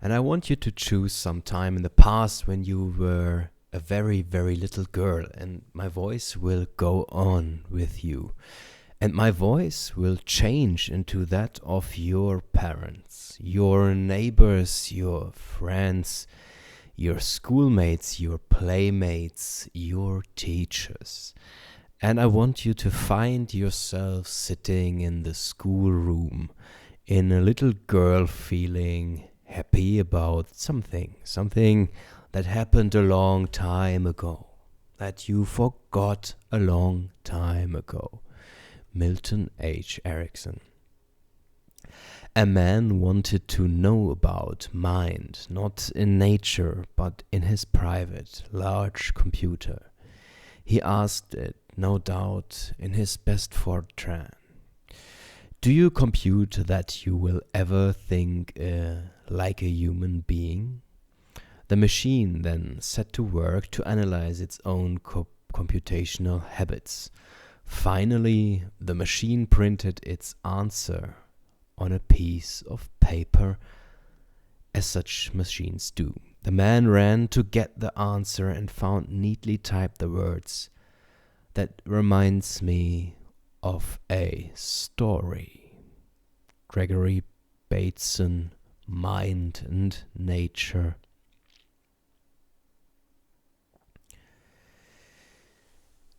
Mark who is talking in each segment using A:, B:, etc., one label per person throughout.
A: And I want you to choose some time in the past when you were a very, very little girl, and my voice will go on with you. And my voice will change into that of your parents, your neighbors, your friends, your schoolmates, your playmates, your teachers. And I want you to find yourself sitting in the schoolroom, in a little girl feeling happy about something that happened a long time ago, that you forgot a long time ago. Milton H. Erickson. A man wanted to know about mind, not in nature, but in his private, large computer. He asked it, no doubt, in his best Fortran. Do you compute that you will ever think like a human being? The machine then set to work to analyze its own computational habits. Finally, the machine printed its answer on a piece of paper, as such machines do. The man ran to get the answer and found neatly typed the words, "That reminds me of a story." Gregory Bateson, Mind and Nature.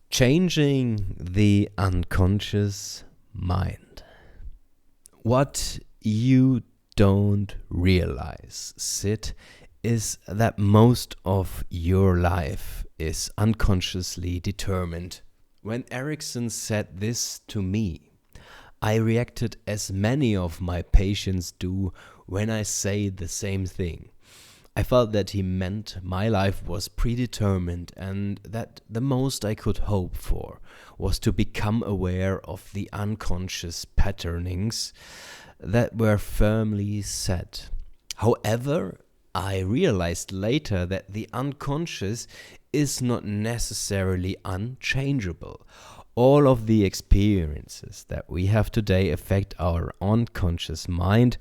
A: Changing the unconscious mind. What you don't realize, Sid, is that most of your life is unconsciously determined. When Erickson said this to me, I reacted as many of my patients do when I say the same thing. I felt that he meant my life was predetermined and that the most I could hope for was to become aware of the unconscious patternings that were firmly set. However, I realized later that the unconscious is not necessarily unchangeable. All of the experiences that we have today affect our unconscious mind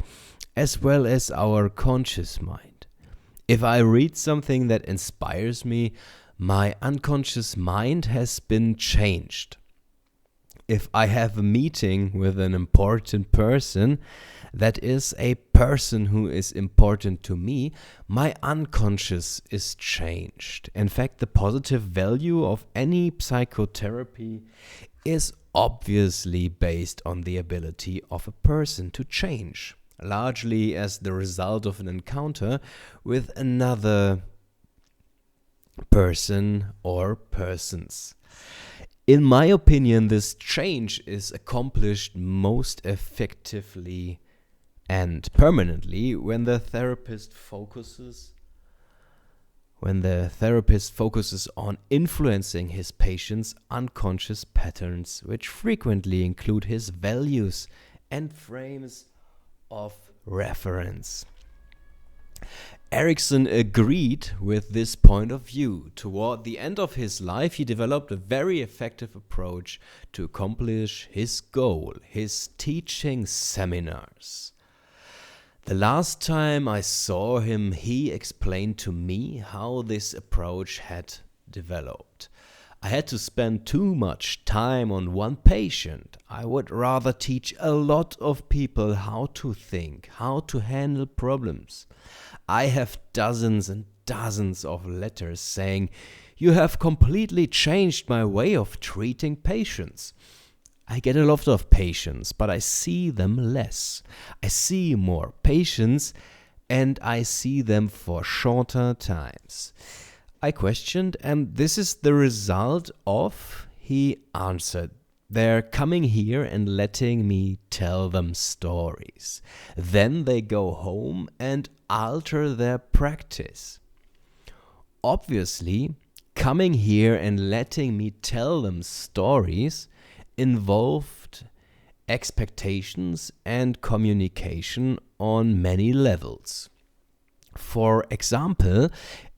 A: as well as our conscious mind. If I read something that inspires me, my unconscious mind has been changed. If I have a meeting with an important person, that is a person who is important to me, my unconscious is changed. In fact, the positive value of any psychotherapy is obviously based on the ability of a person to change, largely as the result of an encounter with another person or persons. In my opinion, this change is accomplished most effectively and permanently when the therapist focuses on influencing his patient's unconscious patterns, which frequently include his values and frames of reference. Erickson agreed with this point of view. Toward the end of his life, he developed a very effective approach to accomplish his goal, his teaching seminars. The last time I saw him, he explained to me how this approach had developed. I had to spend too much time on one patient. I would rather teach a lot of people how to think, how to handle problems. I have dozens and dozens of letters saying, "You have completely changed my way of treating patients." I get a lot of patients, but I see them less. I see more patients, and I see them for shorter times. I questioned, and this is the result of, he answered, they're coming here and letting me tell them stories. Then they go home and alter their practice. Obviously, coming here and letting me tell them stories involved expectations and communication on many levels. For example,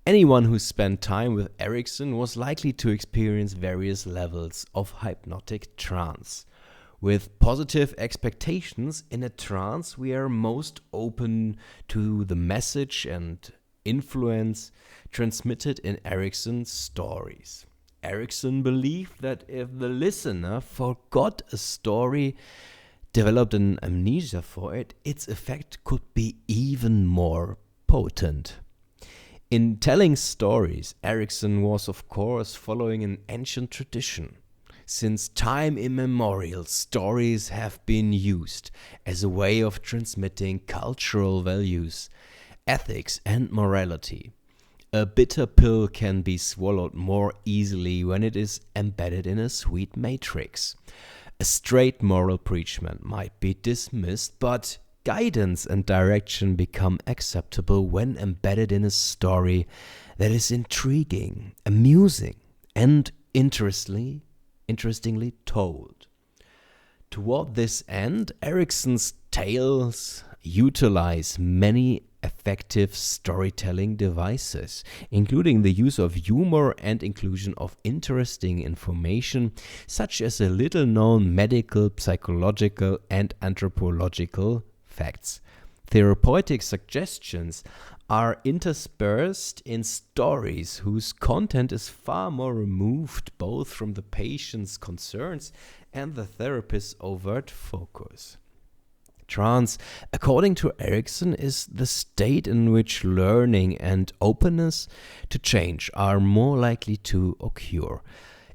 A: anyone who spent time with Erickson was likely to experience various levels of hypnotic trance, With positive expectations in a trance, we are most open to the message and influence transmitted in Erickson's stories. Erickson believed that if the listener forgot a story, developed an amnesia for it, its effect could be even more potent. In telling stories, Erickson was of course following an ancient tradition. Since time immemorial, stories have been used as a way of transmitting cultural values, ethics, and morality. A bitter pill can be swallowed more easily when it is embedded in a sweet matrix. A straight moral preachment might be dismissed, but guidance and direction become acceptable when embedded in a story that is intriguing, amusing, and interestingly told. Toward this end, Erickson's tales utilize many effective storytelling devices, including the use of humor and inclusion of interesting information, such as a little-known medical, psychological, and anthropological facts. Therapeutic suggestions are interspersed in stories whose content is far more removed both from the patient's concerns and the therapist's overt focus. Trance, according to Erickson, is the state in which learning and openness to change are more likely to occur.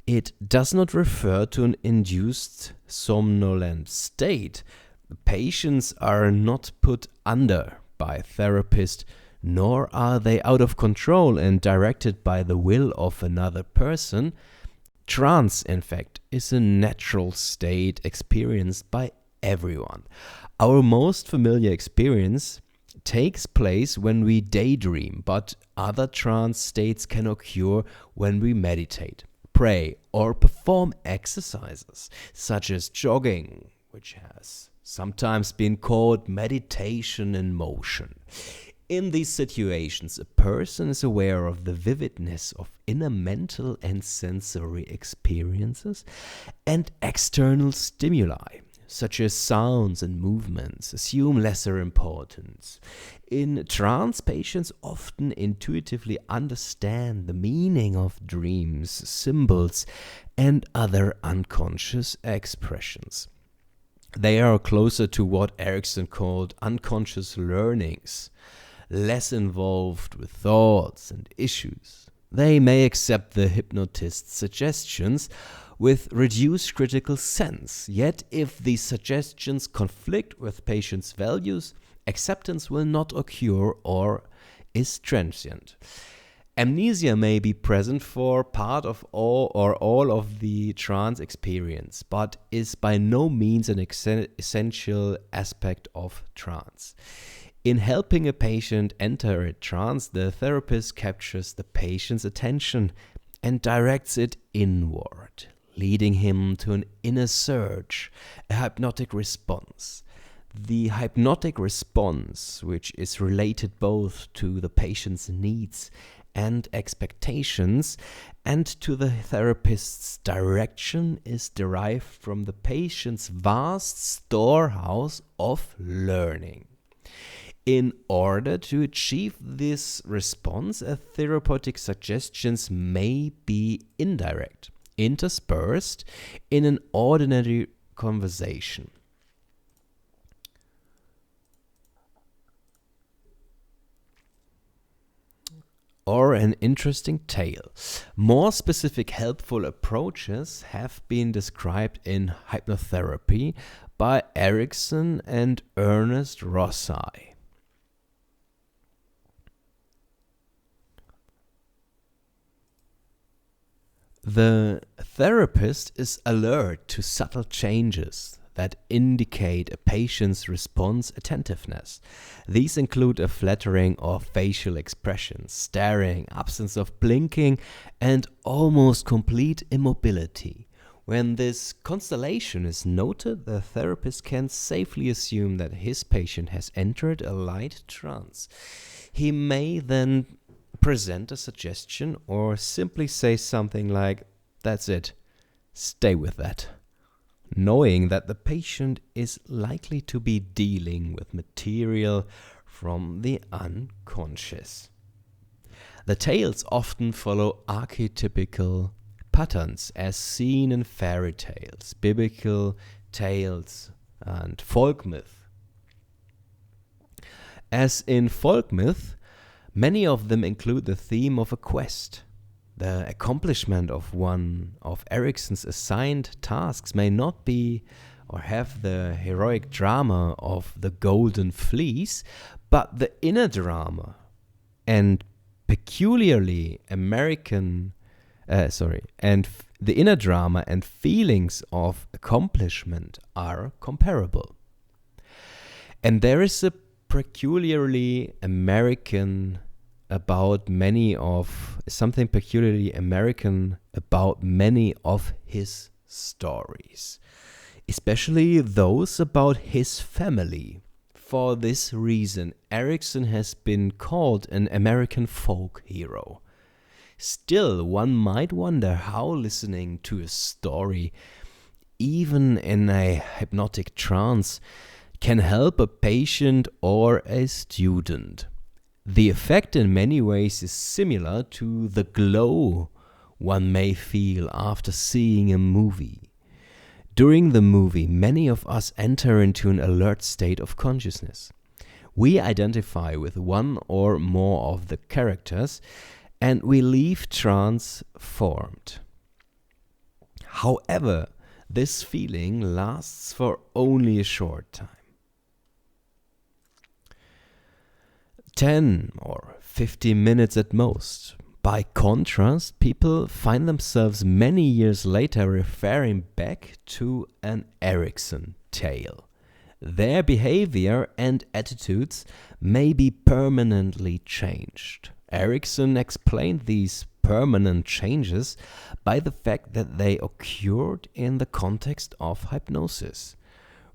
A: It does not refer to an induced somnolent state. The patients are not put under by a therapist, nor are they out of control and directed by the will of another person. Trance, in fact, is a natural state experienced by everyone. Our most familiar experience takes place when we daydream, but other trance states can occur when we meditate, pray, or perform exercises, such as jogging, which has sometimes been called meditation in motion. In these situations, a person is aware of the vividness of inner mental and sensory experiences and external stimuli, such as sounds and movements, assume lesser importance. In trance, patients often intuitively understand the meaning of dreams, symbols, and other unconscious expressions. They are closer to what Erickson called unconscious learnings, less involved with thoughts and issues. They may accept the hypnotist's suggestions with reduced critical sense, yet if these suggestions conflict with patients' values, acceptance will not occur or is transient. Amnesia may be present for part of all of the trance experience, but is by no means an essential aspect of trance. In helping a patient enter a trance, the therapist captures the patient's attention and directs it inward, leading him to an inner surge, a hypnotic response. The hypnotic response, which is related both to the patient's needs and expectations and to the therapist's direction, is derived from the patient's vast storehouse of learning. In order to achieve this response, therapeutic suggestions may be indirect, interspersed in an ordinary conversation. Or an interesting tale. More specific helpful approaches have been described in Hypnotherapy by Erickson and Ernest Rossi. The therapist is alert to subtle changes that indicate a patient's response attentiveness. These include a flattering of facial expressions, staring, absence of blinking, and almost complete immobility. When this constellation is noted, the therapist can safely assume that his patient has entered a light trance. He may then present a suggestion or simply say something like, "That's it, stay with that." knowing that the patient is likely to be dealing with material from the unconscious. The tales often follow archetypical patterns as seen in fairy tales, biblical tales, and folk myth. As in folk myth, many of them include the theme of a quest. The accomplishment of one of Erickson's assigned tasks may not be or have the heroic drama of the Golden Fleece, but the inner drama and peculiarly American, the inner drama and feelings of accomplishment are comparable. And there is a peculiarly American something peculiarly American about many of his stories, especially those about his family. For this reason, Erickson has been called an American folk hero. Still, one might wonder how listening to a story, even in a hypnotic trance, can help a patient or a student. The effect in many ways is similar to the glow one may feel after seeing a movie. During the movie, many of us enter into an alert state of consciousness. We identify with one or more of the characters, and we leave transformed. However, this feeling lasts for only a short time. 10 or 15 minutes at most. By contrast, people find themselves many years later referring back to an Erickson tale. Their behavior and attitudes may be permanently changed. Erickson explained these permanent changes by the fact that they occurred in the context of hypnosis,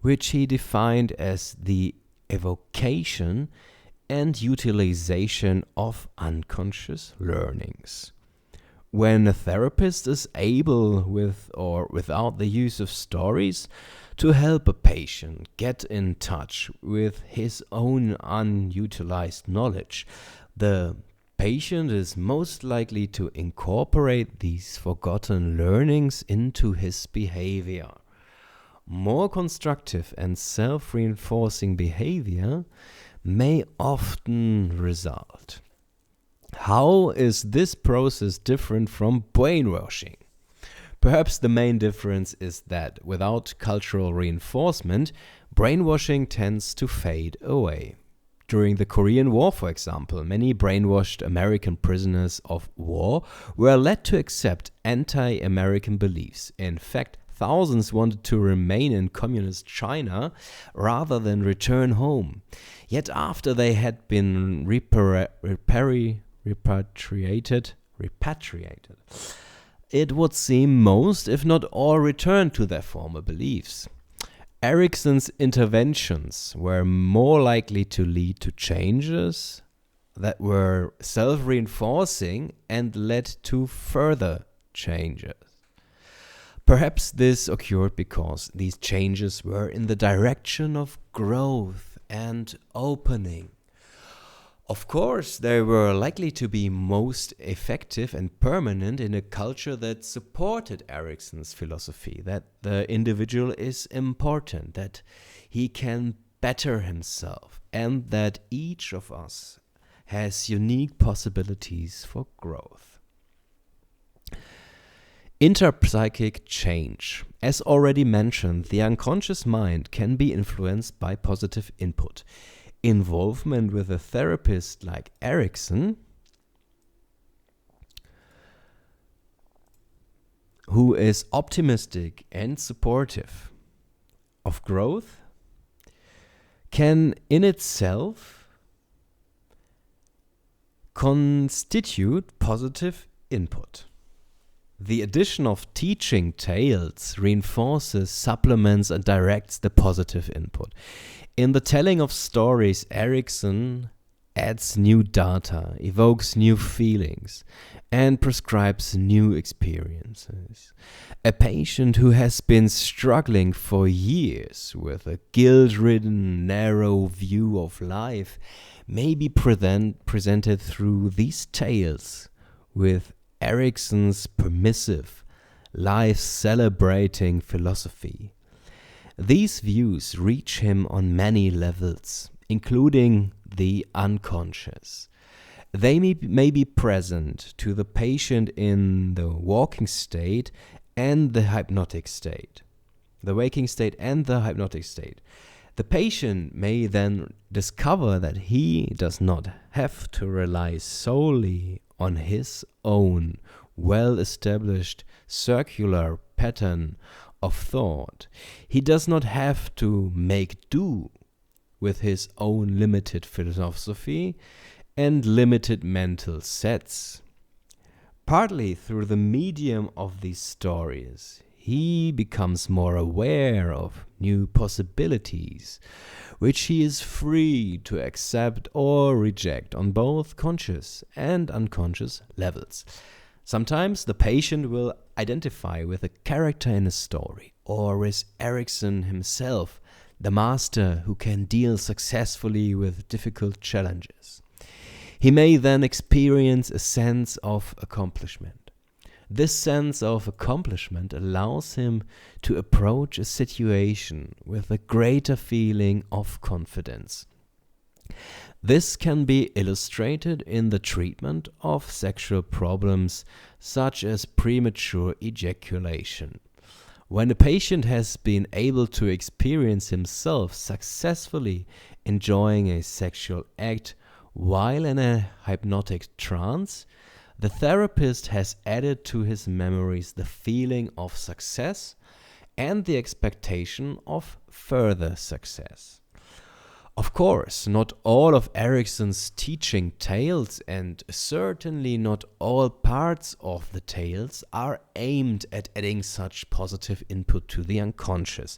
A: which he defined as the evocation and utilization of unconscious learnings. When a therapist is able, with or without the use of stories, to help a patient get in touch with his own unutilized knowledge, the patient is most likely to incorporate these forgotten learnings into his behavior. More constructive and self-reinforcing behavior may often result. How is this process different from brainwashing? Perhaps the main difference is that without cultural reinforcement, brainwashing tends to fade away. During the Korean War, for example, many brainwashed American prisoners of war were led to accept anti-American beliefs. In fact, thousands wanted to remain in communist China rather than return home. Yet after they had been repatriated, it would seem most, if not all, returned to their former beliefs. Erickson's interventions were more likely to lead to changes that were self-reinforcing and led to further changes. Perhaps this occurred because these changes were in the direction of growth and opening. Of course, they were likely to be most effective and permanent in a culture that supported Erickson's philosophy, that the individual is important, that he can better himself, and that each of us has unique possibilities for growth. Interpsychic change. As already mentioned, the unconscious mind can be influenced by positive input. Involvement with a therapist like Erickson, who is optimistic and supportive of growth, can in itself constitute positive input. The addition of teaching tales reinforces, supplements, and directs the positive input. In the telling of stories, Erickson adds new data, evokes new feelings, and prescribes new experiences. A patient who has been struggling for years with a guilt-ridden, narrow view of life may be presented through these tales with Erickson's permissive, life-celebrating philosophy. These views reach him on many levels, including the unconscious. They may be present to the patient in the waking state and the hypnotic state. The waking state and the hypnotic state. The patient may then discover that he does not have to rely solely on his own well-established circular pattern of thought. He does not have to make do with his own limited philosophy and limited mental sets. Partly through the medium of these stories, he becomes more aware of new possibilities, which he is free to accept or reject on both conscious and unconscious levels. Sometimes the patient will identify with a character in a story, or with Erickson himself, the master who can deal successfully with difficult challenges. He may then experience a sense of accomplishment. This sense of accomplishment allows him to approach a situation with a greater feeling of confidence. This can be illustrated in the treatment of sexual problems such as premature ejaculation. When a patient has been able to experience himself successfully enjoying a sexual act while in a hypnotic trance, the therapist has added to his memories the feeling of success and the expectation of further success. Of course, not all of Erickson's teaching tales, and certainly not all parts of the tales, are aimed at adding such positive input to the unconscious.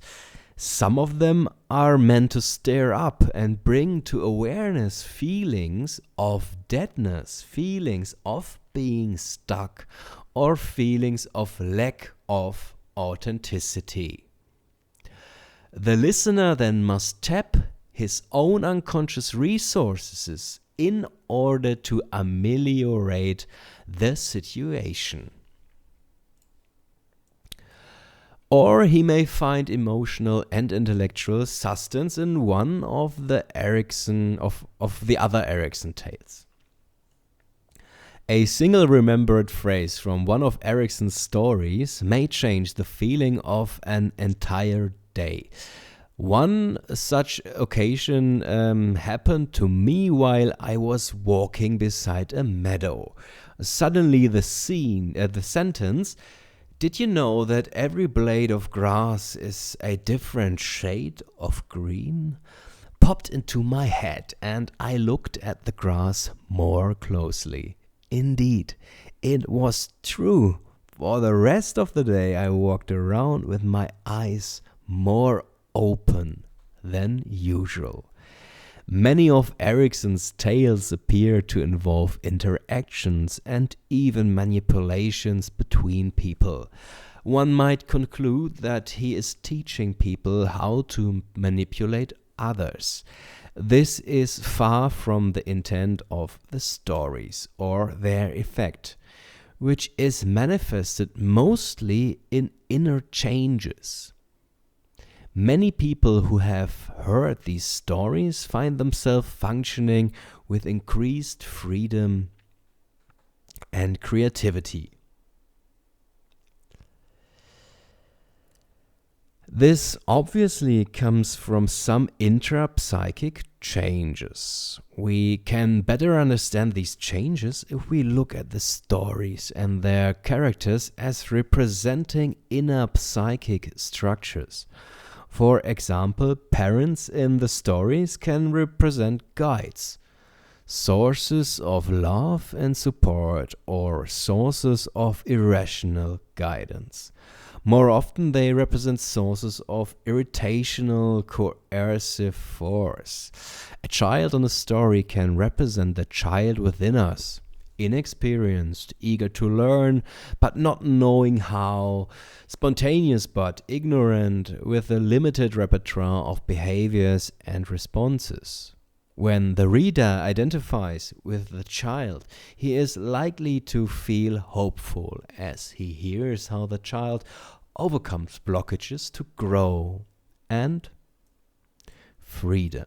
A: Some of them are meant to stir up and bring to awareness feelings of deadness, feelings of being stuck, or feelings of lack of authenticity. The listener then must tap his own unconscious resources in order to ameliorate the situation. Or he may find emotional and intellectual sustenance in one of the other Erickson tales. A single remembered phrase from one of Erickson's stories may change the feeling of an entire day. One such occasion happened to me while I was walking beside a meadow. Suddenly the sentence, "Did you know that every blade of grass is a different shade of green?" popped into my head, and I looked at the grass more closely. Indeed, it was true. For the rest of the day I walked around with my eyes more open than usual. Many of Erickson's tales appear to involve interactions and even manipulations between people. One might conclude that he is teaching people how to manipulate others. This is far from the intent of the stories or their effect, which is manifested mostly in inner changes. Many people who have heard these stories find themselves functioning with increased freedom and creativity. This obviously comes from some intrapsychic changes. We can better understand these changes if we look at the stories and their characters as representing inner psychic structures. For example, parents in the stories can represent guides, sources of love and support, or sources of irrational guidance. More often, they represent sources of irritational, coercive force. A child on a story can represent the child within us, inexperienced, eager to learn, but not knowing how, spontaneous but ignorant, with a limited repertoire of behaviors and responses. When the reader identifies with the child, he is likely to feel hopeful as he hears how the child overcomes blockages to grow and freedom.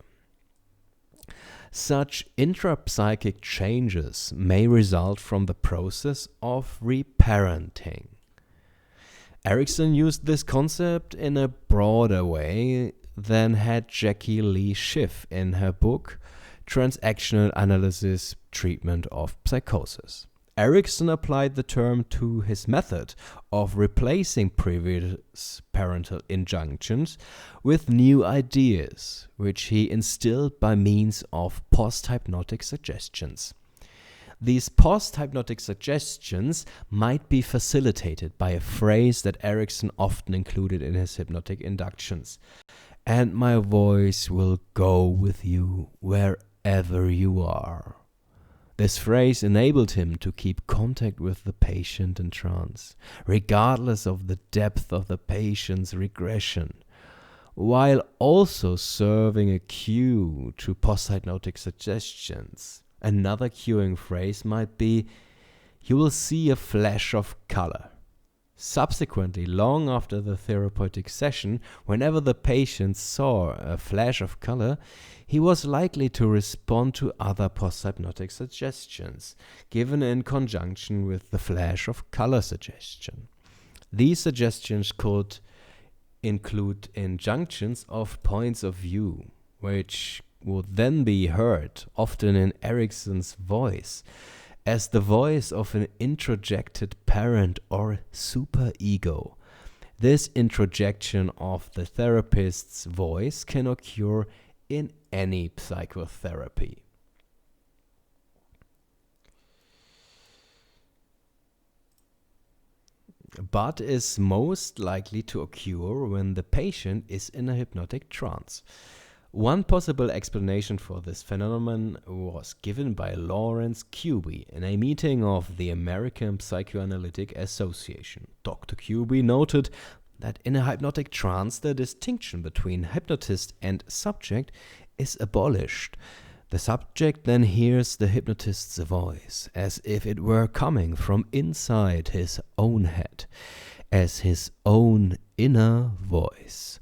A: Such intrapsychic changes may result from the process of reparenting. Erickson used this concept in a broader way than had Jackie Lee Schiff in her book Transactional Analysis Treatment of Psychosis. Erickson applied the term to his method of replacing previous parental injunctions with new ideas, which he instilled by means of post-hypnotic suggestions. These post-hypnotic suggestions might be facilitated by a phrase that Erickson often included in his hypnotic inductions. "And my voice will go with you wherever you are." This phrase enabled him to keep contact with the patient in trance, regardless of the depth of the patient's regression, while also serving a cue to post-hypnotic suggestions. Another cueing phrase might be, "You will see a flash of color." Subsequently, long after the therapeutic session, whenever the patient saw a flash of color, he was likely to respond to other post-hypnotic suggestions, given in conjunction with the flash of color suggestion. These suggestions could include injunctions of points of view, which would then be heard, often in Erickson's voice, as the voice of an introjected parent or superego. This introjection of the therapist's voice can occur in any psychotherapy. But is most likely to occur when the patient is in a hypnotic trance. One possible explanation for this phenomenon was given by Lawrence Kuby in a meeting of the American Psychoanalytic Association. Dr. Kuby noted that in a hypnotic trance the distinction between hypnotist and subject is abolished. The subject then hears the hypnotist's voice as if it were coming from inside his own head, as his own inner voice.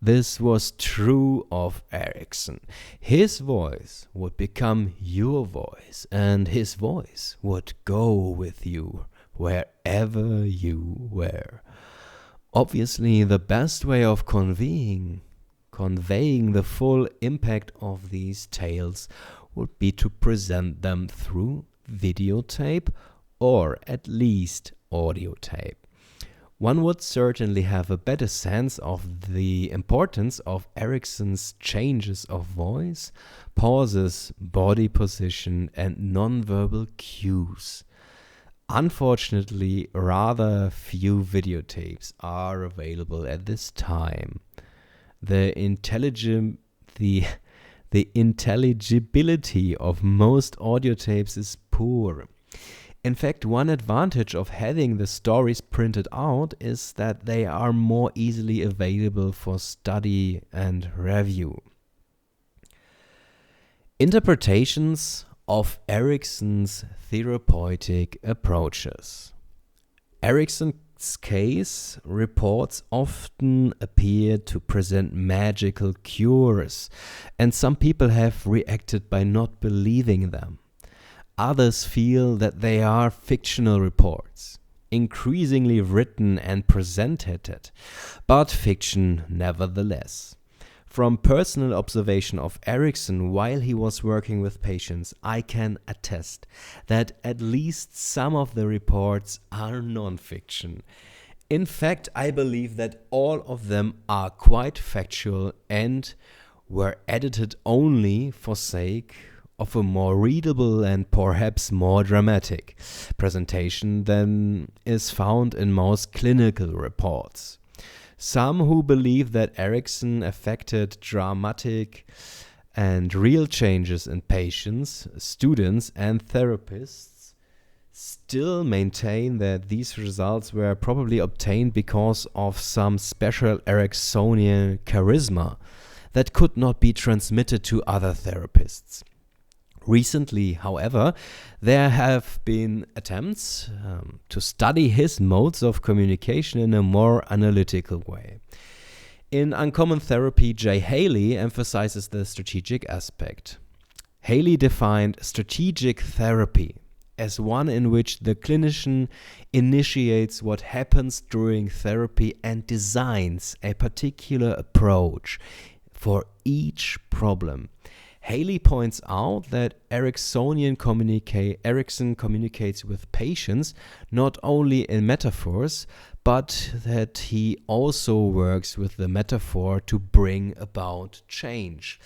A: This was true of Erickson. His voice would become your voice, and his voice would go with you wherever you were. Obviously, the best way of conveying the full impact of these tales would be to present them through videotape or at least audio tape. One would certainly have a better sense of the importance of Erickson's changes of voice, pauses, body position, and nonverbal cues. Unfortunately, rather few videotapes are available at this time. The intelligibility of most audio tapes is poor. In fact, one advantage of having the stories printed out is that they are more easily available for study and review. Interpretations of Erickson's therapeutic approaches. Erickson's case reports often appear to present magical cures, and some people have reacted by not believing them. Others feel that they are fictional reports, increasingly written and presented, but fiction nevertheless. From personal observation of Erickson while he was working with patients, I can attest that at least some of the reports are non-fiction. In fact, I believe that all of them are quite factual and were edited only for sake of a more readable and perhaps more dramatic presentation than is found in most clinical reports. Some who believe that Erickson affected dramatic and real changes in patients, students, and therapists still maintain that these results were probably obtained because of some special Ericksonian charisma that could not be transmitted to other therapists. Recently, however, there have been attempts to study his modes of communication in a more analytical way. In Uncommon Therapy, J. Haley emphasizes the strategic aspect. Haley defined strategic therapy as one in which the clinician initiates what happens during therapy and designs a particular approach for each problem. Haley points out that Erickson communicates with patients not only in metaphors, but that he also works with the metaphor to bring about change.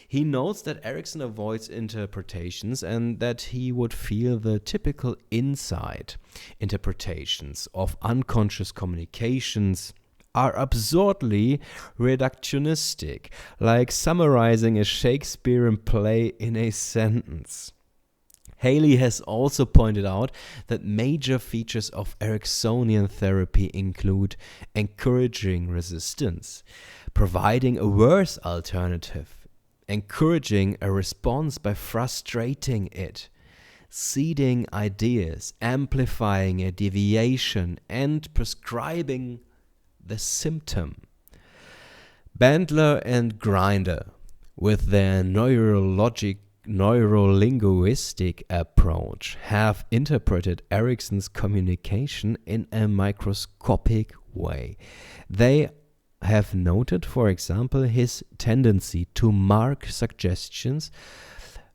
A: He notes that Erickson avoids interpretations and that he would feel the typical inside interpretations of unconscious communications are absurdly reductionistic, like summarizing a Shakespearean play in a sentence. Haley has also pointed out that major features of Ericksonian therapy include encouraging resistance, providing a worse alternative, encouraging a response by frustrating it, seeding ideas, amplifying a deviation, and prescribing the symptom. Bandler and Grinder, with their neurolinguistic approach, have interpreted Erickson's communication in a microscopic way. They have noted, for example, his tendency to mark suggestions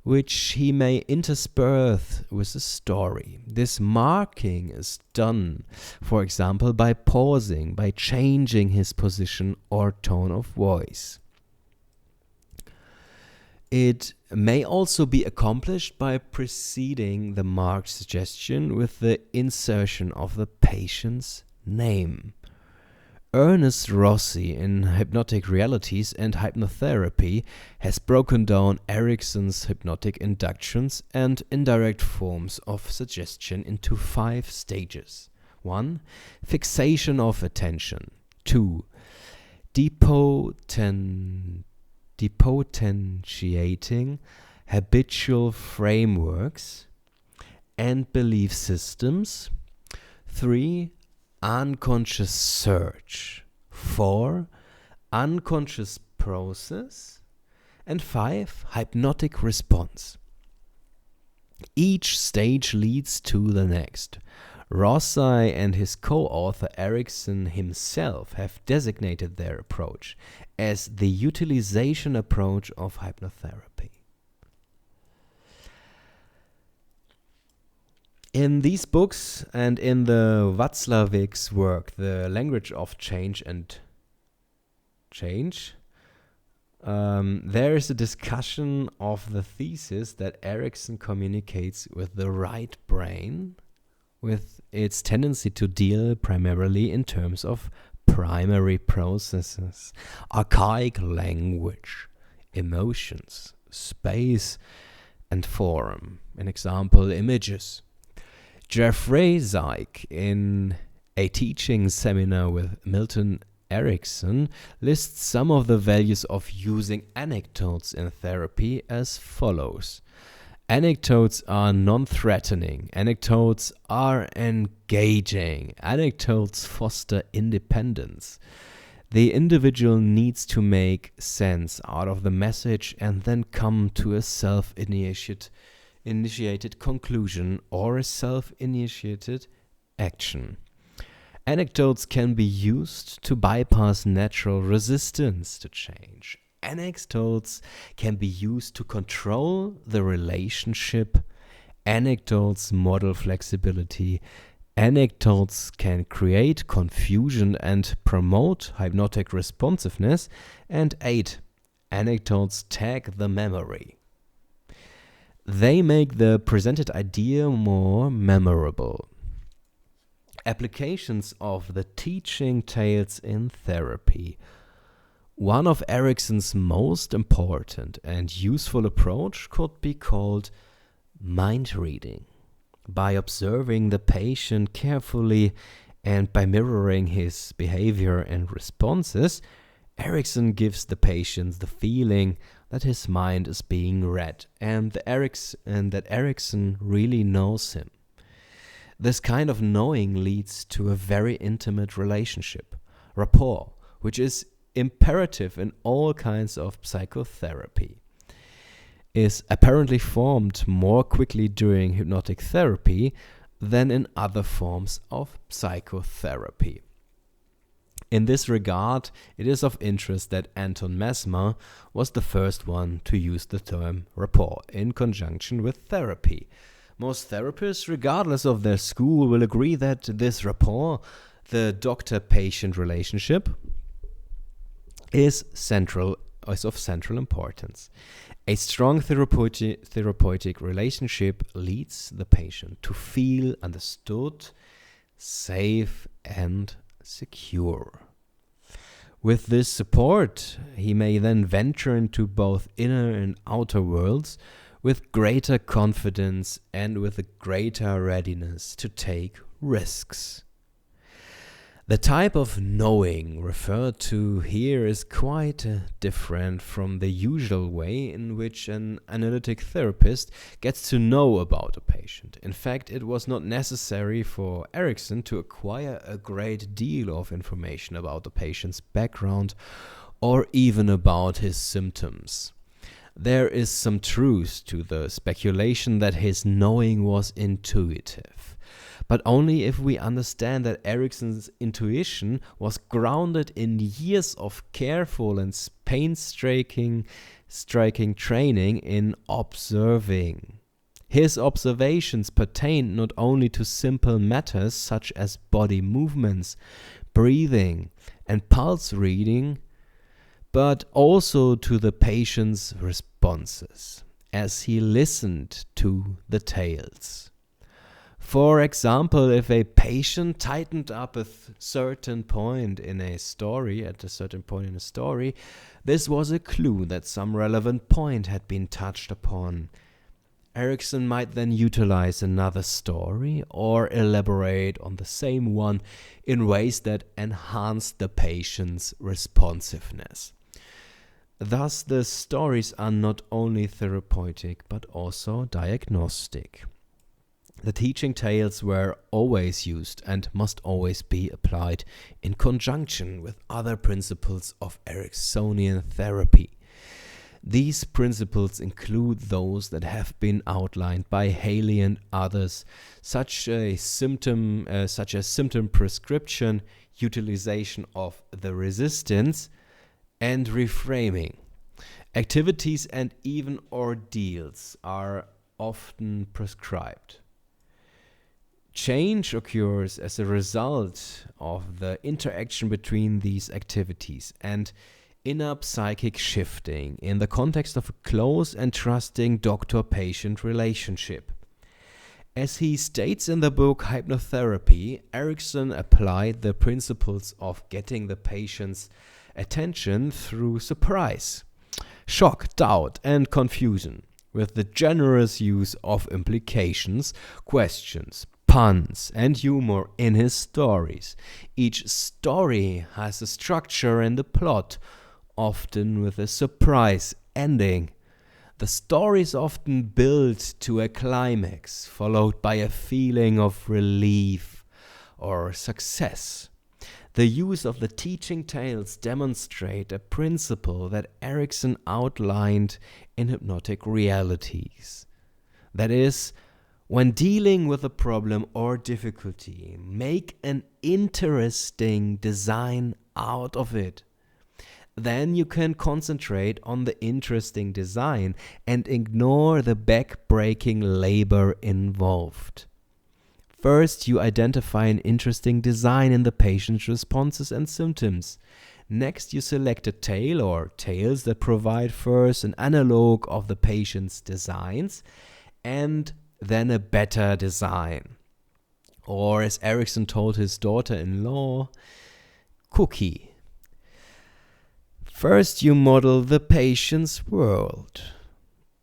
A: which he may intersperse with a story. This marking is done, for example, by pausing, by changing his position or tone of voice. It may also be accomplished by preceding the marked suggestion with the insertion of the patient's name. Ernest Rossi in Hypnotic Realities and Hypnotherapy has broken down Erickson's hypnotic inductions and indirect forms of suggestion into 5 stages. 1. Fixation of attention. 2. Depotentiating habitual frameworks and belief systems. 3. Unconscious search. 4. Unconscious process. And 5. Hypnotic response. Each stage leads to the next. Rossi and his co-author Erickson himself have designated their approach as the utilization approach of hypnotherapy. In these books and in the Václavic's work, The Language of Change and Change, there is a discussion of the thesis that Erickson communicates with the right brain, with its tendency to deal primarily in terms of primary processes, archaic language, emotions, space, and form. An example, images. Jeffrey Zeig, in a teaching seminar with Milton Erickson, lists some of the values of using anecdotes in therapy as follows. Anecdotes are non-threatening. Anecdotes are engaging. Anecdotes foster independence. The individual needs to make sense out of the message and then come to a self-initiated conclusion or a self-initiated action. Anecdotes can be used to bypass natural resistance to change. Anecdotes can be used to control the relationship. Anecdotes model flexibility. Anecdotes can create confusion and promote hypnotic responsiveness. And 8. Anecdotes tag the memory. They make the presented idea more memorable. Applications of the teaching tales in therapy. One of Erickson's most important and useful approach could be called mind reading. By observing the patient carefully and by mirroring his behavior and responses, Erickson gives the patient the feeling that his mind is being read and that Erickson really knows him. This kind of knowing leads to a very intimate relationship, rapport, which is imperative in all kinds of psychotherapy. Is apparently formed more quickly during hypnotic therapy than in other forms of psychotherapy. In this regard, it is of interest that Anton Mesmer was the first one to use the term rapport in conjunction with therapy. Most therapists, regardless of their school, will agree that this rapport, the doctor-patient relationship, is of central importance. A strong therapeutic relationship leads the patient to feel understood, safe, and secure. With this support, he may then venture into both inner and outer worlds with greater confidence and with a greater readiness to take risks. The type of knowing referred to here is quite different from the usual way in which an analytic therapist gets to know about a patient. In fact, it was not necessary for Erickson to acquire a great deal of information about the patient's background or even about his symptoms. There is some truth to the speculation that his knowing was intuitive, but only if we understand that Erickson's intuition was grounded in years of careful and painstaking training in observing. His observations pertained not only to simple matters such as body movements, breathing, and pulse reading, but also to the patient's responses as he listened to the tales. For example, if a patient tightened up at a certain point in a story, this was a clue that some relevant point had been touched upon. Erickson might then utilize another story or elaborate on the same one in ways that enhanced the patient's responsiveness. Thus, the stories are not only therapeutic but also diagnostic. The teaching tales were always used and must always be applied in conjunction with other principles of Ericksonian therapy. These principles include those that have been outlined by Haley and others, such as symptom prescription, utilization of the resistance, and reframing. Activities and even ordeals are often prescribed. Change occurs as a result of the interaction between these activities and inner psychic shifting in the context of a close and trusting doctor-patient relationship. As he states in the book Hypnotherapy, Erickson applied the principles of getting the patient's attention through surprise, shock, doubt, and confusion, with the generous use of implications, questions, puns, and humor in his stories. Each story has a structure and a plot, often with a surprise ending. The stories often build to a climax, followed by a feeling of relief or success. The use of the teaching tales demonstrate a principle that Erickson outlined in Hypnotic Realities. That is, when dealing with a problem or difficulty, make an interesting design out of it. Then you can concentrate on the interesting design and ignore the back-breaking labor involved. First, you identify an interesting design in the patient's responses and symptoms. Next, you select a tale or tales that provide first an analog of the patient's designs, and then a better design. Or as Erickson told his daughter-in-law, cookie. First you model the patient's world.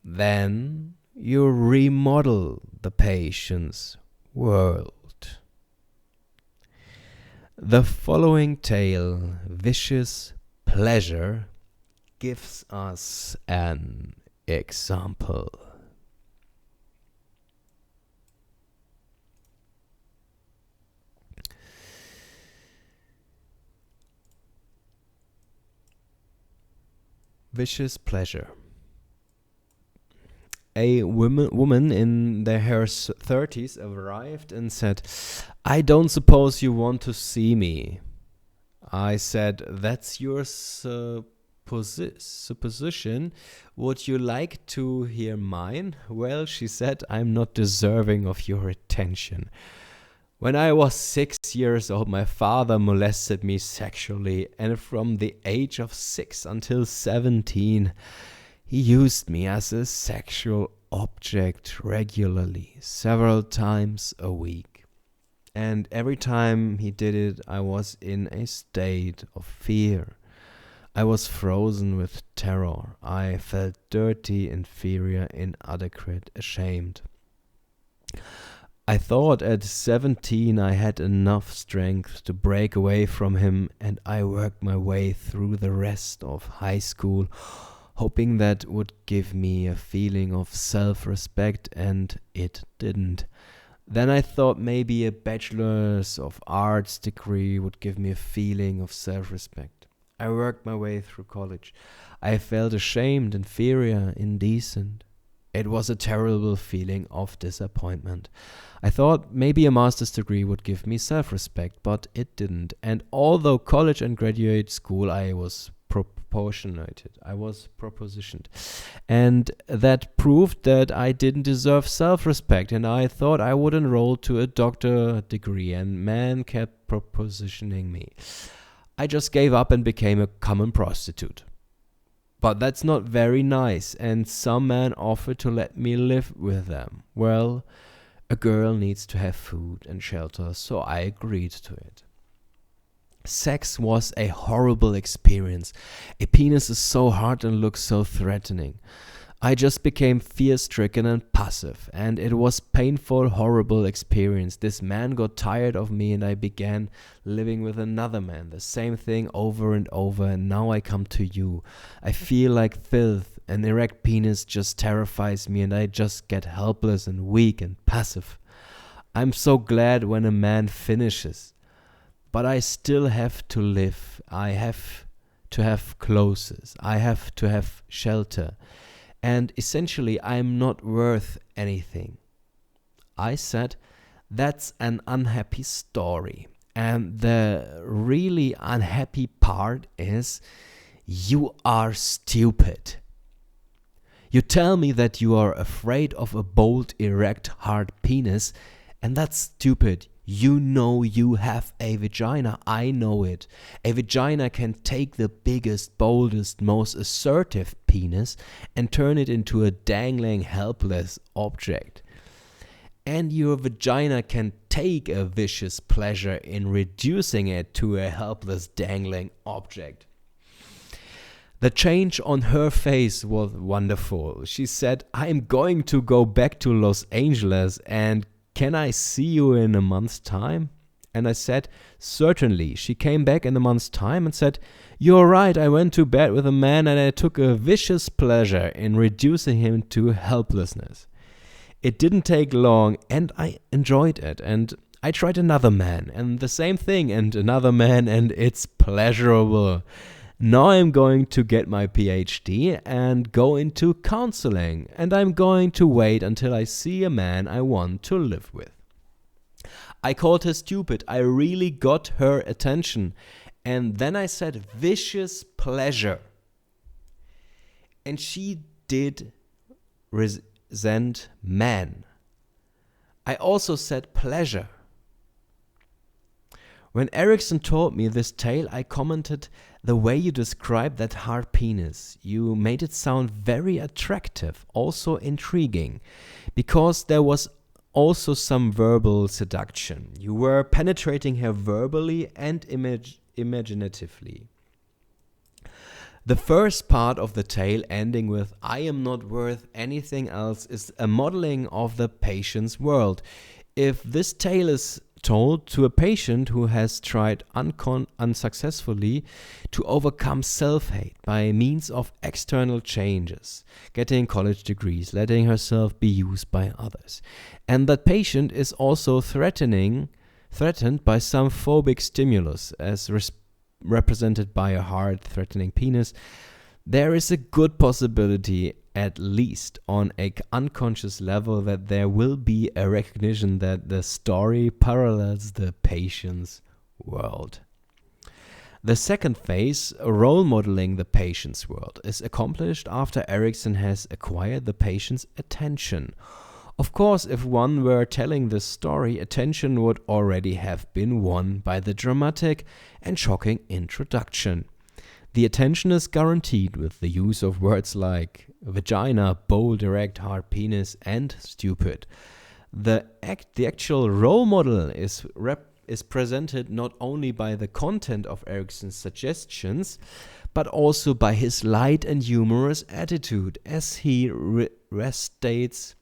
A: Then you remodel the patient's world. The following tale, Vicious Pleasure, gives us an example. Vicious pleasure. A woman in her 30s arrived and said, "I don't suppose you want to see me." I said, "That's your supposition. Would you like to hear mine?" "Well," she said, "I'm not deserving of your attention. When I was 6 years old, my father molested me sexually, and from the age of 6 until 17, he used me as a sexual object regularly, several times a week. And every time he did it, I was in a state of fear. I was frozen with terror. I felt dirty, inferior, inadequate, ashamed. I thought at 17 I had enough strength to break away from him, and I worked my way through the rest of high school, hoping that would give me a feeling of self-respect, and it didn't. Then I thought maybe a bachelor's of arts degree would give me a feeling of self-respect. I worked my way through college. I felt ashamed, inferior, indecent. It was a terrible feeling of disappointment. I thought maybe a master's degree would give me self-respect, but it didn't. And although college and graduate school, I was propositioned. And that proved that I didn't deserve self-respect, and I thought I would enroll to a doctor degree, and man kept propositioning me. I just gave up and became a common prostitute. But that's not very nice, and some man offered to let me live with them. Well, a girl needs to have food and shelter, so I agreed to it. Sex was a horrible experience. A penis is so hard and looks so threatening. I just became fear-stricken and passive, and it was painful, horrible experience. This man got tired of me, and I began living with another man. The same thing over and over, and now I come to you. I feel like filth. An erect penis just terrifies me, and I just get helpless and weak and passive. I'm so glad when a man finishes. But I still have to live. I have to have clothes. I have to have shelter. And essentially, I'm not worth anything. I said, that's an unhappy story. And the really unhappy part is, you are stupid. You tell me that you are afraid of a bold, erect, hard penis, and that's stupid. You know you have a vagina. I know it. A vagina can take the biggest, boldest, most assertive penis and turn it into a dangling, helpless object. And your vagina can take a vicious pleasure in reducing it to a helpless, dangling object. The change on her face was wonderful. She said, "I'm going to go back to Los Angeles, and can I see you in a month's time?" And I said, "Certainly." She came back in a month's time and said, "You're right, I went to bed with a man and I took a vicious pleasure in reducing him to helplessness. It didn't take long and I enjoyed it. And I tried another man and the same thing and another man, and it's pleasurable. Now I'm going to get my PhD and go into counseling, and I'm going to wait until I see a man I want to live with." I called her stupid. I really got her attention. And then I said vicious pleasure. And she did resent man. I also said pleasure. When Erickson told me this tale, I commented, "The way you described that hard penis, you made it sound very attractive, also intriguing, because there was also some verbal seduction. You were penetrating her verbally and imaginatively." The first part of the tale, ending with "I am not worth anything else," is a modeling of the patient's world. If this tale is told to a patient who has tried unsuccessfully to overcome self-hate by means of external changes, getting college degrees, letting herself be used by others, and that patient is also threatened by some phobic stimulus as represented by a hard, threatening penis, there is a good possibility, at least on an unconscious level, that there will be a recognition that the story parallels the patient's world. The second phase, role modeling the patient's world, is accomplished after Erickson has acquired the patient's attention. Of course, if one were telling this story, attention would already have been won by the dramatic and shocking introduction. The attention is guaranteed with the use of words like vagina, bold, erect, hard penis, and stupid. The actual role model is presented not only by the content of Erickson's suggestions, but also by his light and humorous attitude as he restates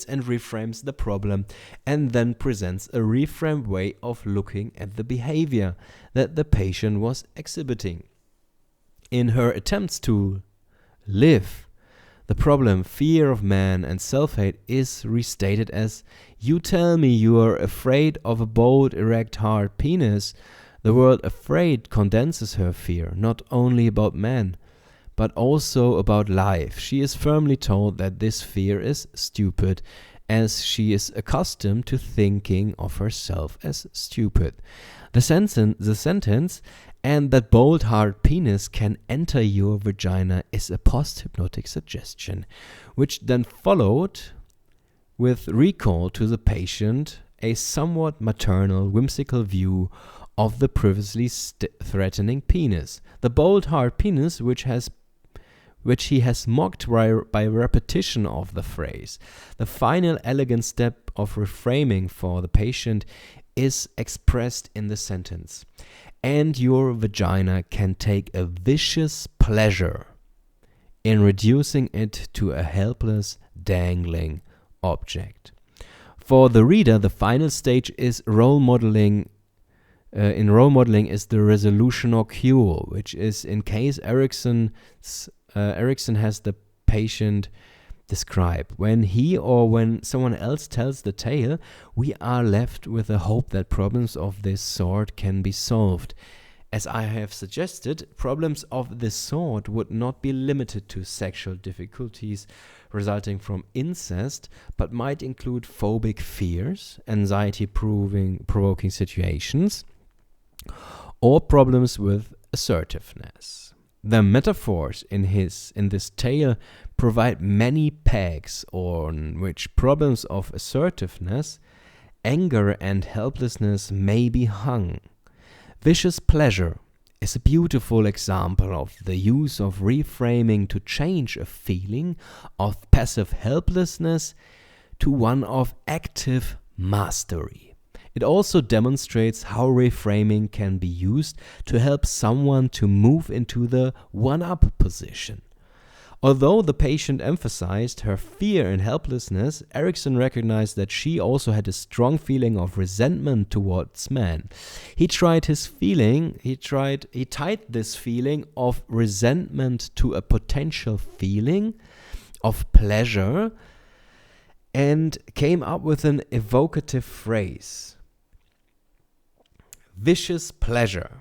A: and reframes the problem, and then presents a reframed way of looking at the behavior that the patient was exhibiting. In her attempts to live, the problem, fear of man and self-hate, is restated as, "You tell me you are afraid of a bold, erect, hard penis." The word "afraid" condenses her fear, not only about man, but also about life. She is firmly told that this fear is stupid, as she is accustomed to thinking of herself as stupid. The sentence, "and that bold, hard penis can enter your vagina," is a post-hypnotic suggestion, which then followed with recall to the patient a somewhat maternal, whimsical view of the previously threatening penis. The bold, hard penis, which he has mocked by repetition of the phrase. The final elegant step of reframing for the patient is expressed in the sentence, "And your vagina can take a vicious pleasure in reducing it to a helpless, dangling object." For the reader, the final stage is role modeling. In role modeling is the resolution or cure, which is in case Erickson has the patient describe. When he or when someone else tells the tale, we are left with the hope that problems of this sort can be solved. As I have suggested, problems of this sort would not be limited to sexual difficulties resulting from incest, but might include phobic fears, anxiety-provoking situations, or problems with assertiveness. The metaphors in this tale provide many pegs on which problems of assertiveness, anger, and helplessness may be hung. Vicious pleasure is a beautiful example of the use of reframing to change a feeling of passive helplessness to one of active mastery. It also demonstrates how reframing can be used to help someone to move into the one-up position. Although the patient emphasized her fear and helplessness, Erickson recognized that she also had a strong feeling of resentment towards men. He tied this feeling of resentment to a potential feeling of pleasure and came up with an evocative phrase: vicious pleasure.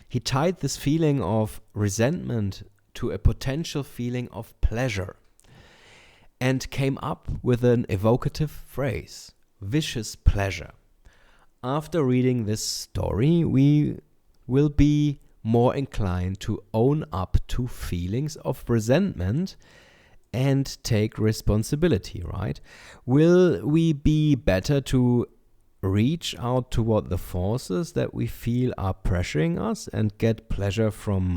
A: He tied this feeling of resentment to a potential feeling of pleasure and came up with an evocative phrase: vicious pleasure. After reading this story, we will be more inclined to own up to feelings of resentment and take responsibility, right? Will we be better to reach out toward the forces that we feel are pressuring us and get pleasure from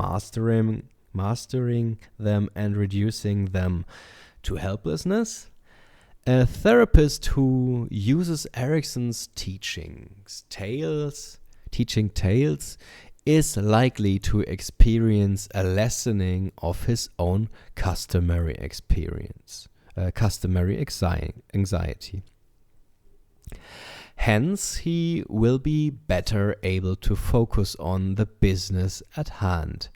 A: mastering them and reducing them to helplessness. A therapist who uses Erickson's teaching tales is likely to experience a lessening of his own customary anxiety. Hence, he will be better able to focus on the business at hand,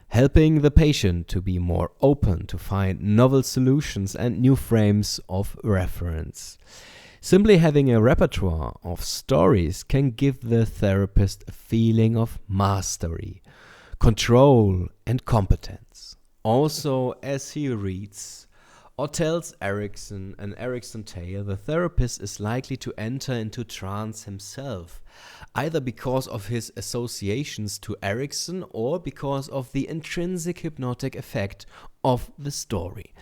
A: helping the patient to be more open to find novel solutions and new frames of reference. Simply having a repertoire of stories can give the therapist a feeling of mastery, control, and competence. Also, as he reads or tells Erickson an Erickson tale, the therapist is likely to enter into trance himself, either because of his associations to Erickson or because of the intrinsic hypnotic effect of the story.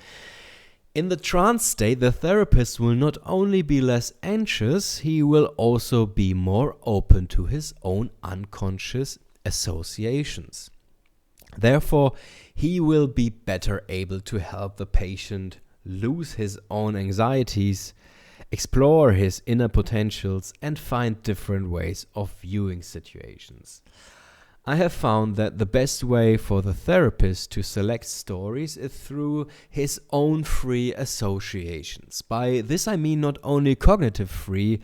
A: In the trance state, the therapist will not only be less anxious, he will also be more open to his own unconscious associations. Therefore, he will be better able to help the patient lose his own anxieties, explore his inner potentials, and find different ways of viewing situations. I have found that the best way for the therapist to select stories is through his own free associations. By this I mean not only cognitive free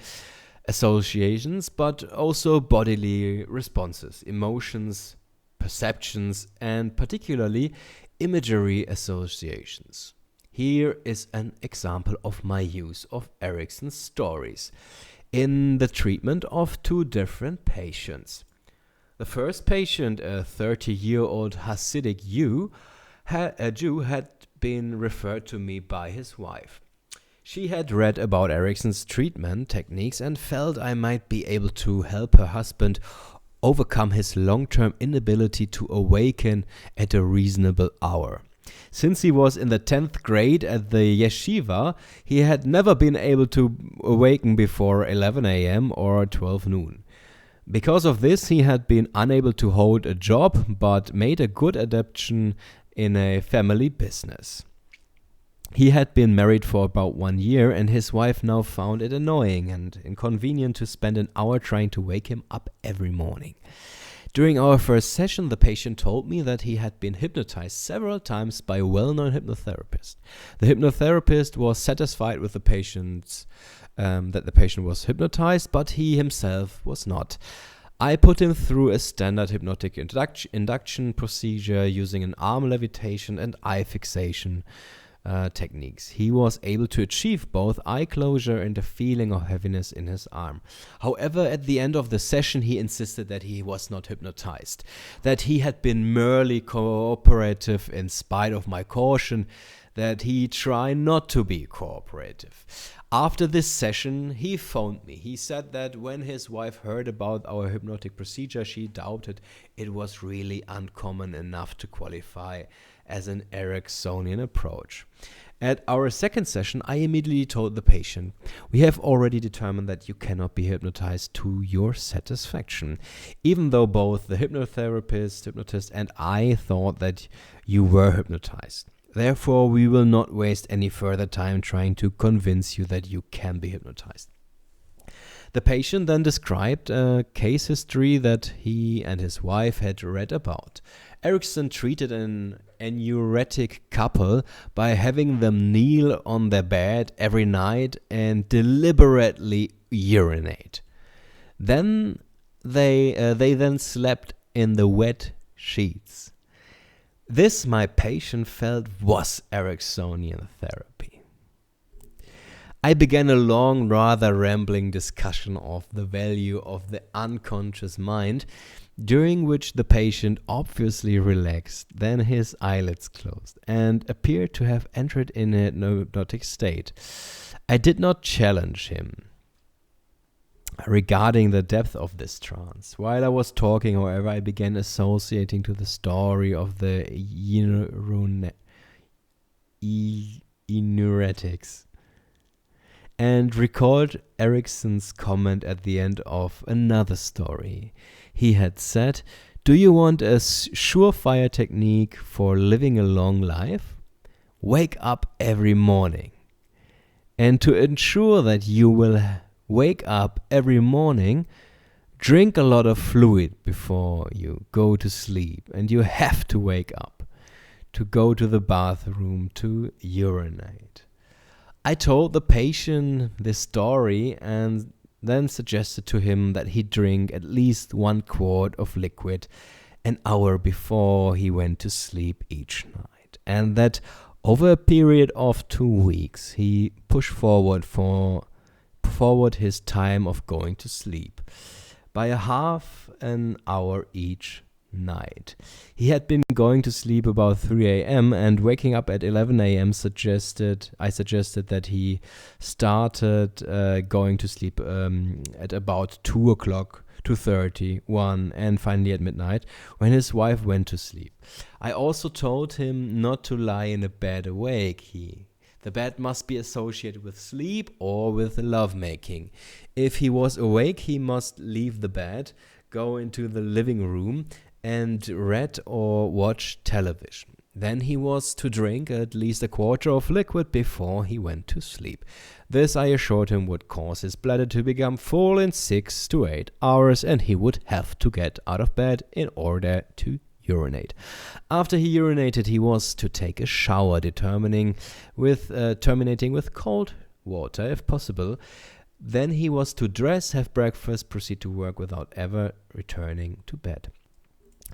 A: associations, but also bodily responses, emotions, perceptions, and particularly imagery associations. Here is an example of my use of Erickson's stories in the treatment of two different patients. The first patient, a 30-year-old Hasidic Jew, had been referred to me by his wife. She had read about Erickson's treatment techniques and felt I might be able to help her husband overcome his long-term inability to awaken at a reasonable hour. Since he was in the 10th grade at the yeshiva, he had never been able to awaken before 11 a.m. or 12 noon. Because of this, he had been unable to hold a job, but made a good adaptation in a family business. He had been married for about 1 year, and his wife now found it annoying and inconvenient to spend an hour trying to wake him up every morning. During our first session, the patient told me that he had been hypnotized several times by a well-known hypnotherapist. The hypnotherapist was satisfied with the patient's that the patient was hypnotized, but he himself was not. I put him through a standard hypnotic induction procedure using an arm levitation and eye fixation techniques. He was able to achieve both eye closure and a feeling of heaviness in his arm. However, at the end of the session, he insisted that he was not hypnotized, that he had been merely cooperative in spite of my caution that he try not to be cooperative. After this session, he phoned me. He said that when his wife heard about our hypnotic procedure, she doubted it was really uncommon enough to qualify as an Ericksonian approach. At our second session, I immediately told the patient, we have already determined that you cannot be hypnotized to your satisfaction, even though both the hypnotist, and I thought that you were hypnotized. Therefore, we will not waste any further time trying to convince you that you can be hypnotized. The patient then described a case history that he and his wife had read about. Erickson treated an anuretic couple by having them kneel on their bed every night and deliberately urinate. Then they then slept in the wet sheets. This, my patient felt, was Ericksonian therapy. I began a long, rather rambling discussion of the value of the unconscious mind, during which the patient obviously relaxed, then his eyelids closed, and appeared to have entered in a hypnotic state. I did not challenge him regarding the depth of this trance. While I was talking, however, I began associating to the story of the Enuretics and recalled Erickson's comment at the end of another story. He had said, "Do you want a surefire technique for living a long life? Wake up every morning. And to ensure that you will wake up every morning, drink a lot of fluid before you go to sleep. And you have to wake up to go to the bathroom to urinate." I told the patient this story and then suggested to him that he drink at least 1 quart of liquid an hour before he went to sleep each night, and that over a period of 2 weeks he pushed forward his time of going to sleep by a half an hour each night. He had been going to sleep about 3 a.m. and waking up at 11 a.m. I suggested that he started going to sleep at about 2 o'clock, 2:30, 1, and finally at midnight when his wife went to sleep. I also told him not to lie in a bed awake. The bed must be associated with sleep or with lovemaking. If he was awake, he must leave the bed, go into the living room, and read or watch television. Then he was to drink at least a quarter of liquid before he went to sleep. This, I assured him, would cause his bladder to become full in 6 to 8 hours, and he would have to get out of bed in order to urinate. After he urinated, he was to take a shower, terminating with cold water if possible. Then he was to dress, have breakfast, proceed to work without ever returning to bed.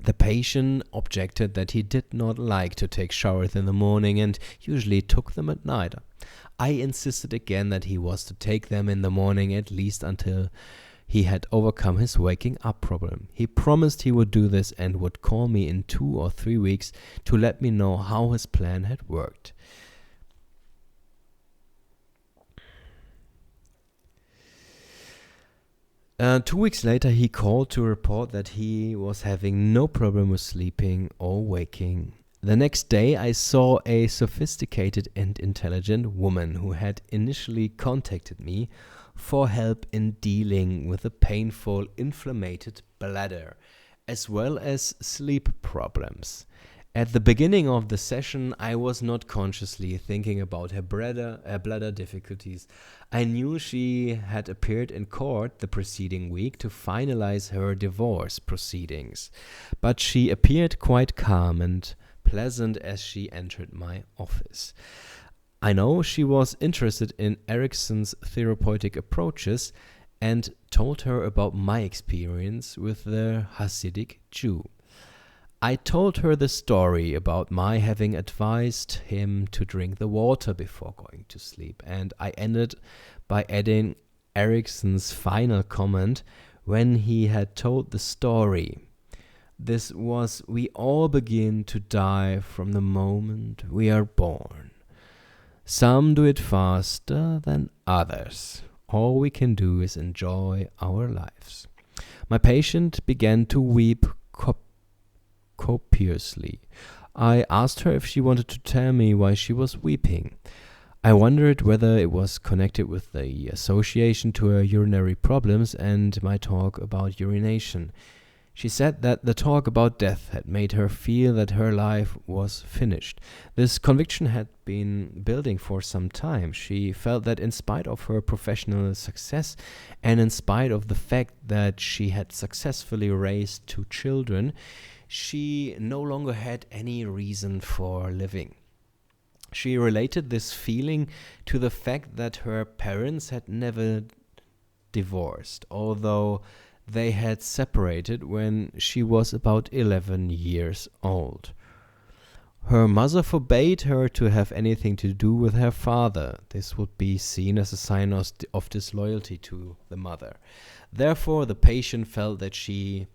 A: The patient objected that he did not like to take showers in the morning and usually took them at night. I insisted again that he was to take them in the morning at least until he had overcome his waking up problem. He promised he would do this and would call me in 2 or 3 weeks to let me know how his plan had worked. Two weeks later, he called to report that he was having no problem with sleeping or waking. The next day, I saw a sophisticated and intelligent woman who had initially contacted me for help in dealing with a painful, inflamed bladder, as well as sleep problems. At the beginning of the session, I was not consciously thinking about her bladder difficulties. I knew she had appeared in court the preceding week to finalize her divorce proceedings, but she appeared quite calm and pleasant as she entered my office. I know she was interested in Erickson's therapeutic approaches and told her about my experience with the Hasidic Jew. I told her the story about my having advised him to drink the water before going to sleep, and I ended by adding Erickson's final comment when he had told the story. This was, "We all begin to die from the moment we are born. Some do it faster than others. All we can do is enjoy our lives." My patient began to weep copiously. I asked her if she wanted to tell me why she was weeping. I wondered whether it was connected with the association to her urinary problems and my talk about urination. She said that the talk about death had made her feel that her life was finished. This conviction had been building for some time. She felt that in spite of her professional success and in spite of the fact that she had successfully raised 2 children, she no longer had any reason for living. She related this feeling to the fact that her parents had never divorced, although they had separated when she was about 11 years old. Her mother forbade her to have anything to do with her father. This would be seen as a sign of disloyalty to the mother. Therefore, the patient felt that she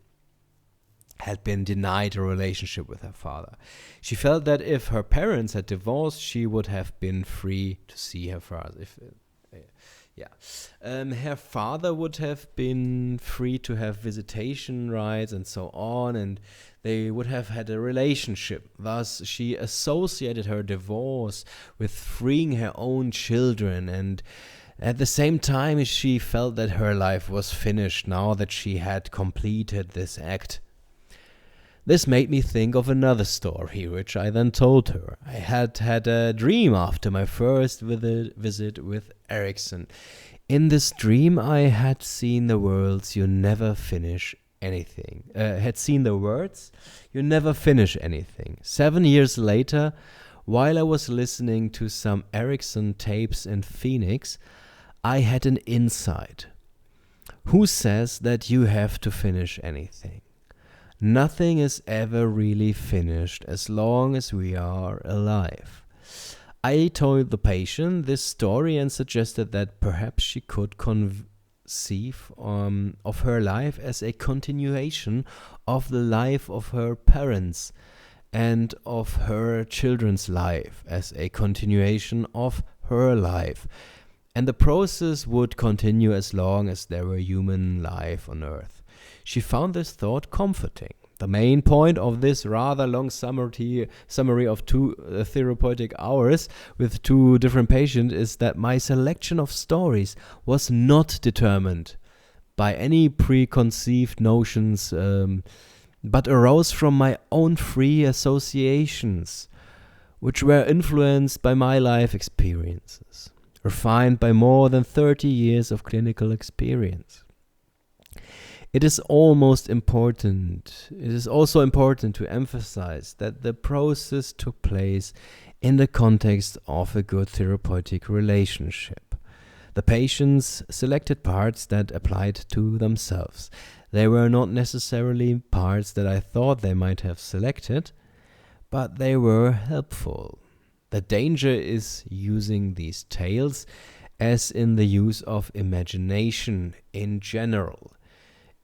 A: had been denied a relationship with her father. She felt that if her parents had divorced, she would have been free to see her father. Her father would have been free to have visitation rights and so on, and they would have had a relationship. Thus, she associated her divorce with freeing her own children, and At the same time, she felt that her life was finished now that she had completed this act. This made me think of another story, which I then told her. I had had a dream after my first visit with Erickson. In this dream, I had seen the words, "You never finish anything." Had seen the words, "You never finish anything." 7 years later, while I was listening to some Erickson tapes in Phoenix, I had an insight. Who says that you have to finish anything? Nothing is ever really finished as long as we are alive. I told the patient this story and suggested that perhaps she could conceive of her life as a continuation of the life of her parents and of her children's life as a continuation of her life. And the process would continue as long as there were human life on Earth. She found this thought comforting. The main point of this rather long summary of 2 therapeutic hours with 2 different patients is that my selection of stories was not determined by any preconceived notions, but arose from my own free associations, which were influenced by my life experiences, refined by more than 30 years of clinical experience. It is also important to emphasize that the process took place in the context of a good therapeutic relationship. The patients selected parts that applied to themselves. They were not necessarily parts that I thought they might have selected, but they were helpful. The danger is using these tales, as in the use of imagination in general,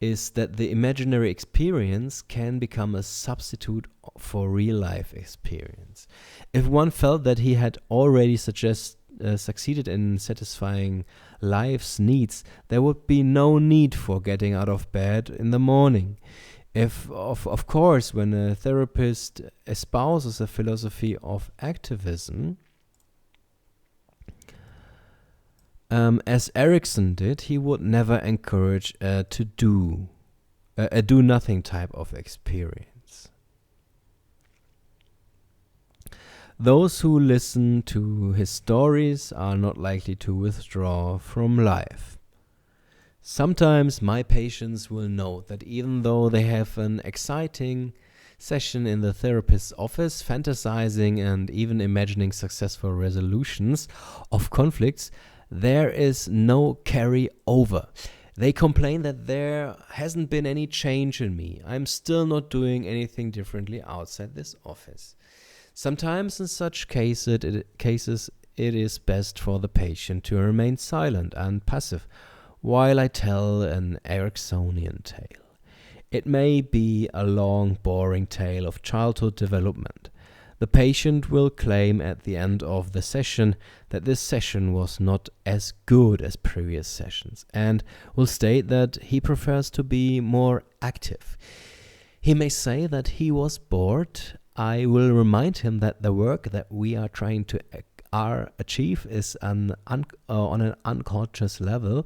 A: is that the imaginary experience can become a substitute for real-life experience. If one felt that he had already succeeded in satisfying life's needs, there would be no need for getting out of bed in the morning. Of course, when a therapist espouses a philosophy of activism, as Erickson did, he would never encourage a do-nothing type of experience. Those who listen to his stories are not likely to withdraw from life. Sometimes my patients will note that even though they have an exciting session in the therapist's office, fantasizing and even imagining successful resolutions of conflicts, there is no carry-over. They complain that there hasn't been any change in me. I'm still not doing anything differently outside this office. Sometimes in such cases, it is best for the patient to remain silent and passive while I tell an Ericksonian tale. It may be a long, boring tale of childhood development. The patient will claim at the end of the session that this session was not as good as previous sessions and will state that he prefers to be more active. He may say that he was bored. I will remind him that the work that we are trying to achieve is on an unconscious level,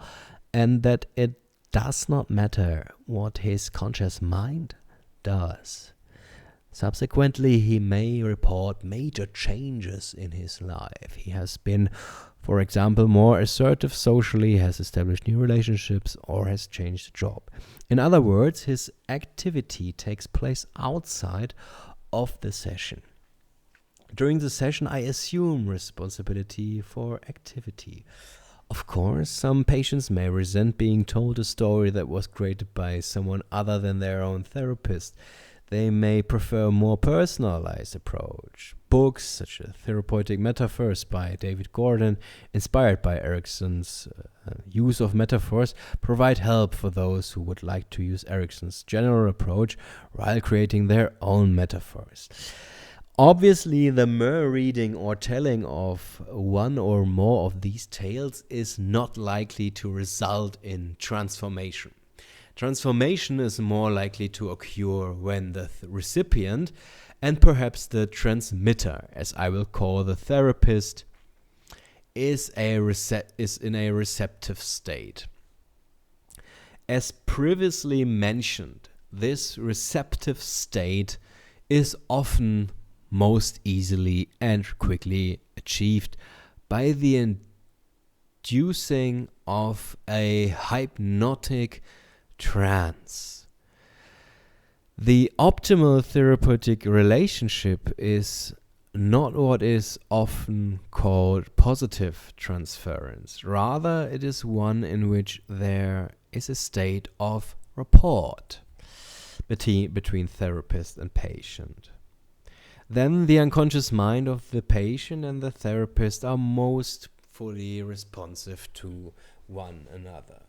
A: and that it does not matter what his conscious mind does. Subsequently, he may report major changes in his life. He has been, for example, more assertive socially, has established new relationships, or has changed job. In other words, his activity takes place outside of the session. During the session, I assume responsibility for activity. Of course, some patients may resent being told a story that was created by someone other than their own therapist. They may prefer a more personalized approach. Books such as Therapeutic Metaphors by David Gordon, inspired by Erickson's use of metaphors, provide help for those who would like to use Erickson's general approach while creating their own metaphors. Obviously, the mere reading or telling of one or more of these tales is not likely to result in transformation. Transformation is more likely to occur when the recipient and perhaps the transmitter, as I will call the therapist, is in a receptive state. As previously mentioned, this receptive state is often most easily and quickly achieved by the inducing of a hypnotic trance. The optimal therapeutic relationship is not what is often called positive transference. Rather, it is one in which there is a state of rapport between therapist and patient. Then the unconscious mind of the patient and the therapist are most fully responsive to one another.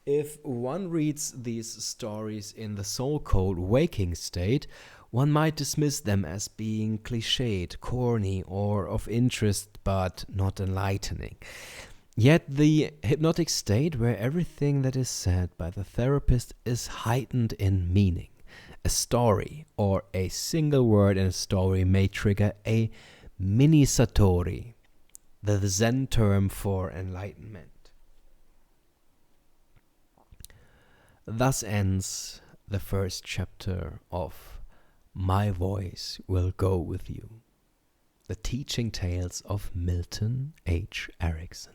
A: If one reads these stories in the so-called waking state, one might dismiss them as being cliched, corny, or of interest but not enlightening. Yet the hypnotic state where everything that is said by the therapist is heightened in meaning. A story or a single word in a story may trigger a mini satori, the Zen term for enlightenment. Thus ends the first chapter of My Voice Will Go With You, the teaching tales of Milton H. Erickson.